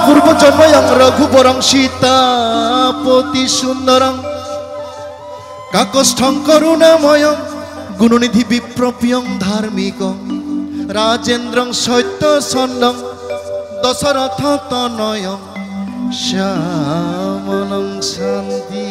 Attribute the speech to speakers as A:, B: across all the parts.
A: पूर्व जन्मयं रघुवरं सीतापति सुंदरं काकस्थं करुणामयं गुणनिधि विप्रप्रियं धार्मिकं राजेन्द्रं सत्यसंदं दशरथ तनयं श्यामलं शान्ति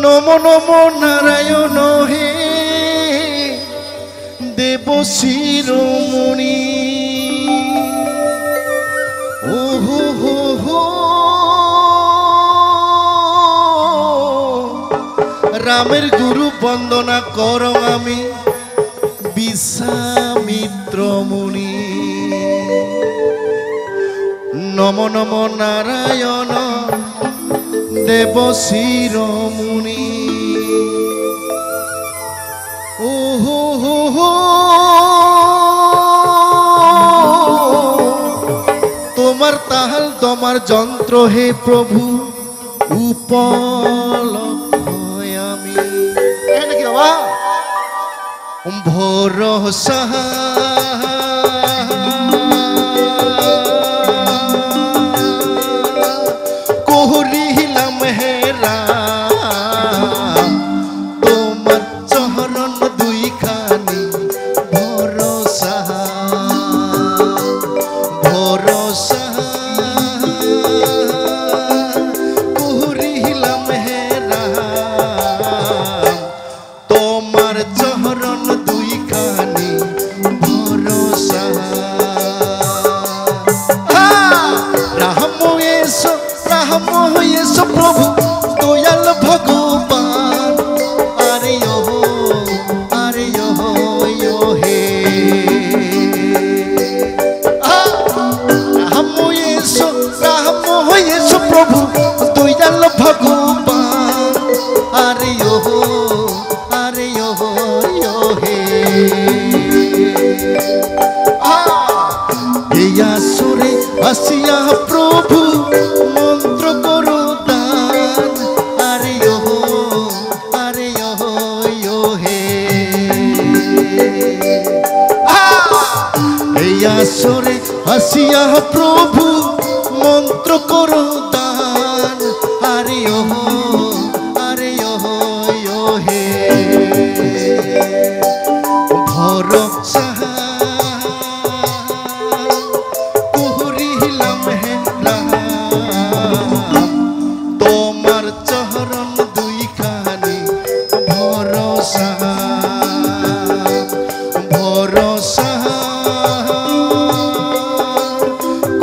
A: नमो नमो नारायण हे देव शिरोमणि ओहो हो हो रामेर गुरु वंदना करं आमी विश्वामित्र मुनि नमो नमो नारायण देव शिरोमणि ओहो हो हो तोमार ताहाल तोमार जंत्र हे प्रभु उपलक्ष्य आमी नाकि बाबा भरोसा আসরে আসিয়া প্রভু মন্ত্র করো দান আরে ও হে ভরসা করিলাম হে রাম তোমার চরণ দুইখানি ভরসা ভরসা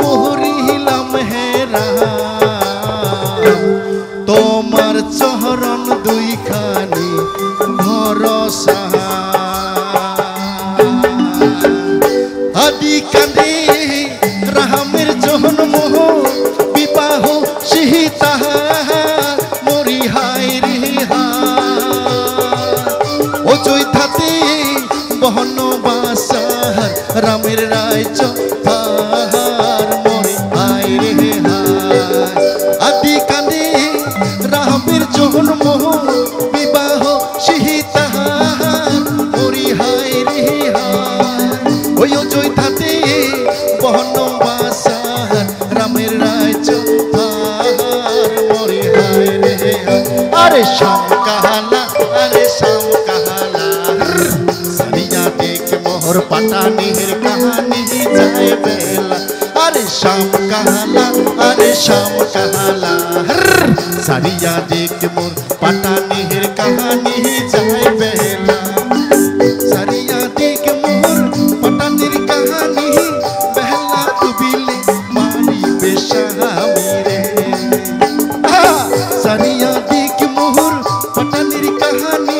A: করিলাম হে রাম তোমার চরণ দুইখানি ভরসা আদি কাঁদে রামের জন্ম বিবাহ সীতা মরি হায় রে অযোধ্যাতে বনবাসার রামের রাজ্য পাহাড় মরি হায় রে আদি কাঁদে রামের জন্ম বিবাহ সীতা মরি হায় রে ওই অযোধ্যাতে বনবাসার রামের রাজ্য পাহাড় মরি হায় রে আরে শাম কাহালা সারিয়া দেখ মোহর পাটানির কাহানি যায় বেলা আরে শাম কাহালা সারিয়া দেখ মোর পাটানির কাহানি যায় বেলা সারিয়া দেখ মোর পাটানির কাহানি বেলা ডুবিলে মারি বেশামি রে সারিয়া দেখ মোর পাটানির কাহানি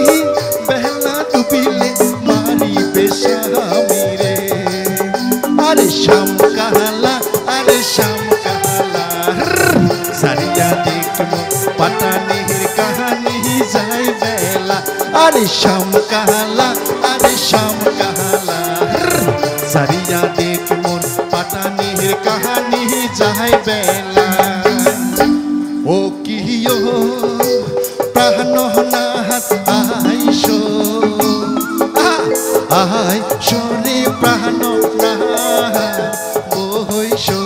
A: বেলা ডুবিলে মারি বেশামি রে আরে শাম কাহালা সারিয়া দেখ মোর পাটানির কাহানি যায় বেলা আরে শাম কাহালা সারিয়া দেখ মোর পাটানির কাহানি যায় বেলা ও কিও প্রাণনাথ আইসো রে প্রাণনাথ বইসো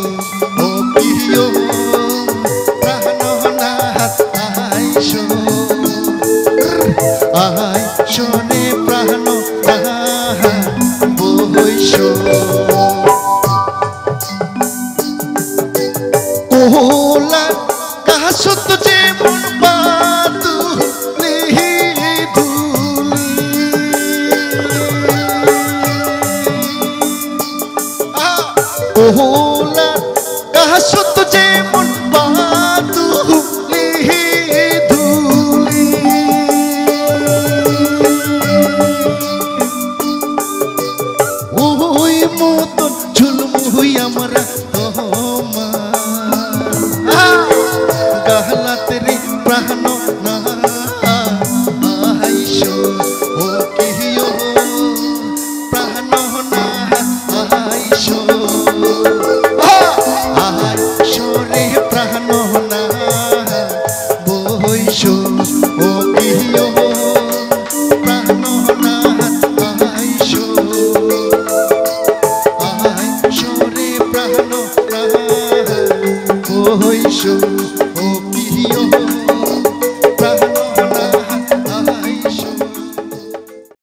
A: ও কিও প্রাণনাথ আইসো রে প্রাণনাথ বইসো কোলা কাহাসত যেমন বাতুলি ধুলি কোলা কাহাসত যেমন বাতুলি ধুলি ওই মতন ঝুলমুই আমরা গাহলাতে রে প্রাণ না আইসো ও কিও প্রাণ না আইসো রে প্রাণ না বইসো ও কিও প্রাণ না আইসো রে প্রাণ না বইসো